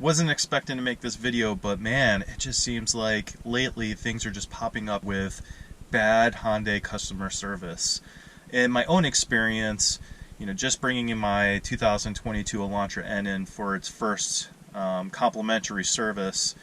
Wasn't expecting to make this video, but man, it just seems like lately things are just popping up with bad Hyundai customer service. In my own experience, just bringing in my 2022 Elantra N in for its first complimentary service,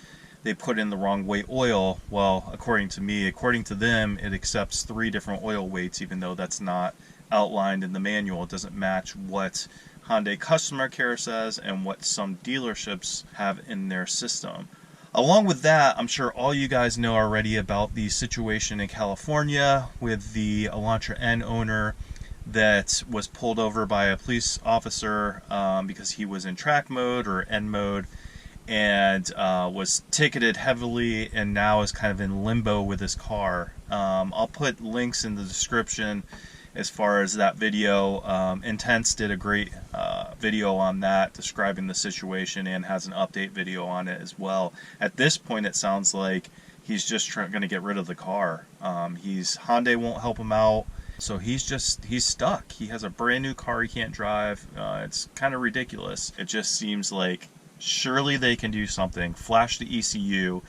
they put in the wrong weight oil. Well, according to me, according to them, it accepts 3 different oil weights, even though that's not outlined in the manual. It doesn't match what Hyundai customer care says and what some dealerships have in their system. Along with that, I'm sure all you guys know already about the situation in California with the Elantra N owner that was pulled over by a police officer because he was in track mode or N mode, and was ticketed heavily and now is kind of in limbo with his car. I'll put links in the description as far as that video. ENtense did a great video on that describing the situation and has an update video on it as well. At this point it sounds like he's just going to get rid of the car. Hyundai won't help him out, so he's stuck. He has a brand new car he can't drive. It's kind of ridiculous. It just seems like surely they can do something, flash the ECU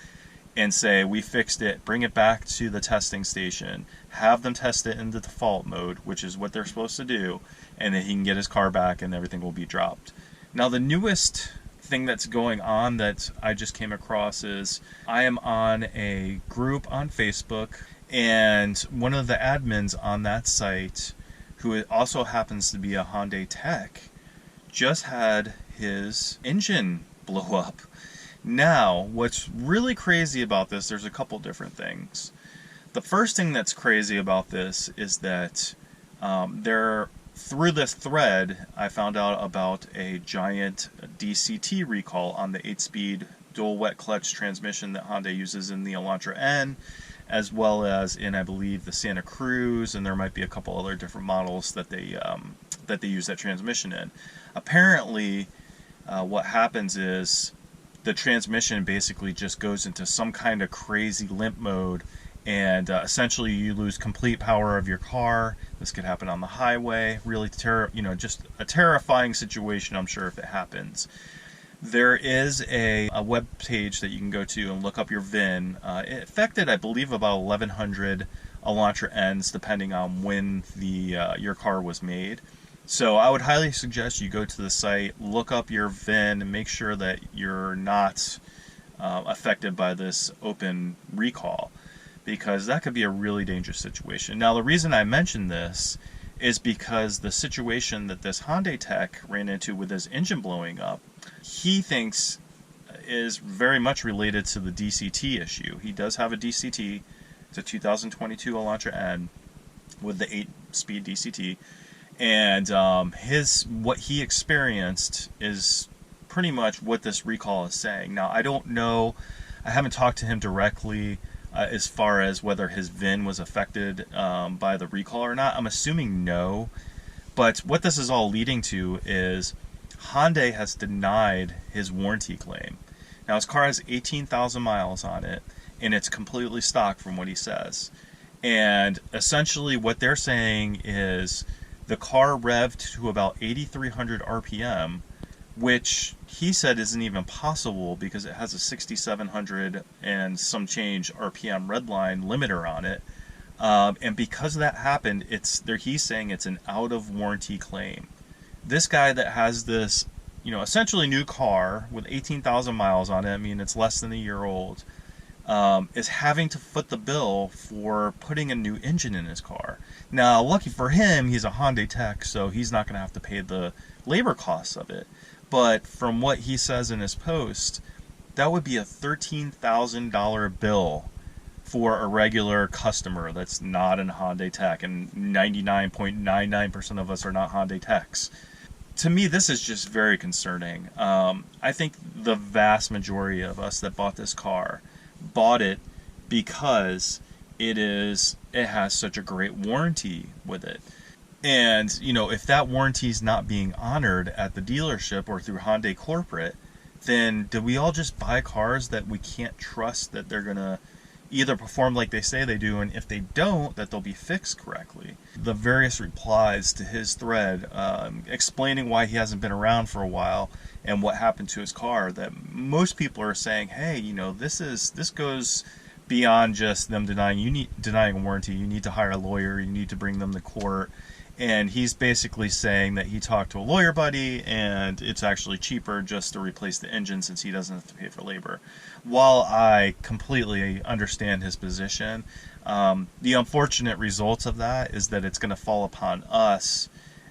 and say, we fixed it, bring it back to the testing station, have them test it in the default mode, which is what they're supposed to do, and then he can get his car back and everything will be dropped. Now, the newest thing that's going on that I just came across is I am on a group on Facebook, and one of the admins on that site, who also happens to be a Hyundai tech, just had his engine blow up. Now, what's really crazy about this, there's a couple different things. The first thing that's crazy about this is that through this thread, I found out about a giant DCT recall on the 8-speed dual wet clutch transmission that Hyundai uses in the Elantra N, as well as in, I believe, the Santa Cruz, and there might be a couple other different models that they use that transmission in. Apparently, what happens is the transmission basically just goes into some kind of crazy limp mode, and essentially you lose complete power of your car. This could happen on the highway. Really, just a terrifying situation, I'm sure, if it happens. There is a web page that you can go to and look up your VIN. It affected, I believe, about 1,100 Elantra Ns, depending on when your car was made. So I would highly suggest you go to the site, look up your VIN, and make sure that you're not affected by this open recall, because that could be a really dangerous situation. Now, the reason I mention this is because the situation that this Hyundai tech ran into with his engine blowing up, he thinks is very much related to the DCT issue. He does have a DCT. It's a 2022 Elantra N with the 8-speed DCT. And what he experienced is pretty much what this recall is saying. Now, I don't know, I haven't talked to him directly as far as whether his VIN was affected by the recall or not. I'm assuming no, but what this is all leading to is Hyundai has denied his warranty claim. Now, his car has 18,000 miles on it, and it's completely stock from what he says. And essentially what they're saying is the car revved to about 8,300 RPM, which he said isn't even possible because it has a 6,700 and some change RPM redline limiter on it. And because that happened, he's saying it's an out of warranty claim. This guy that has this, essentially new car with 18,000 miles on it, I mean, it's less than a year old, is having to foot the bill for putting a new engine in his car. Now, lucky for him, he's a Hyundai tech, so he's not going to have to pay the labor costs of it. But from what he says in his post, that would be a $13,000 bill for a regular customer that's not a Hyundai tech, and 99.99% of us are not Hyundai techs. To me, this is just very concerning. I think the vast majority of us that bought this car bought it because it has such a great warranty with it. And, if that warranty is not being honored at the dealership or through Hyundai corporate, then do we all just buy cars that we can't trust that they're going to, either perform like they say they do, and if they don't, that they'll be fixed correctly. The various replies to his thread explaining why he hasn't been around for a while and what happened to his car, that most people are saying, hey, you know, this goes beyond just them denying a warranty. You need to hire a lawyer, you need to bring them to court. And he's basically saying that he talked to a lawyer buddy and it's actually cheaper just to replace the engine since he doesn't have to pay for labor. While I completely understand his position, the unfortunate result of that is that it's going to fall upon us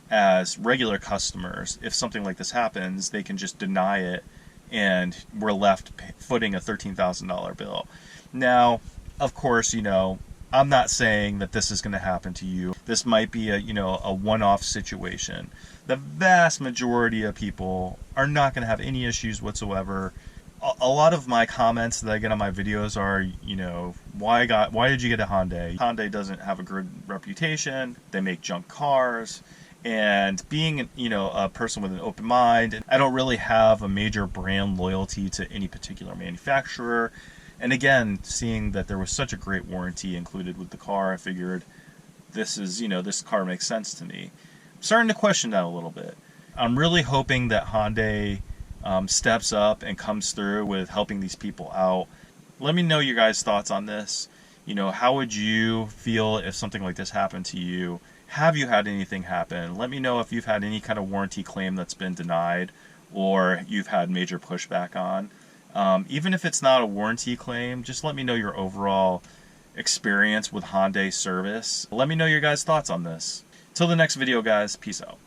as regular customers. If something like this happens, they can just deny it and we're left footing a $13,000 bill. Now, of course, you know, I'm not saying that this is going to happen to you. This might be a one-off situation. The vast majority of people are not going to have any issues whatsoever. A lot of my comments that I get on my videos are, you know, why did you get a Hyundai? Hyundai doesn't have a good reputation. They make junk cars. And being, you know, a person with an open mind, I don't really have a major brand loyalty to any particular manufacturer. And again, seeing that there was such a great warranty included with the car, I figured this car makes sense to me. I'm starting to question that a little bit. I'm really hoping that Hyundai steps up and comes through with helping these people out. Let me know your guys' thoughts on this. You know, how would you feel if something like this happened to you? Have you had anything happen? Let me know if you've had any kind of warranty claim that's been denied or you've had major pushback on. Even if it's not a warranty claim, just let me know your overall experience with Hyundai service. Let me know your guys' thoughts on this. Till the next video, guys, peace out.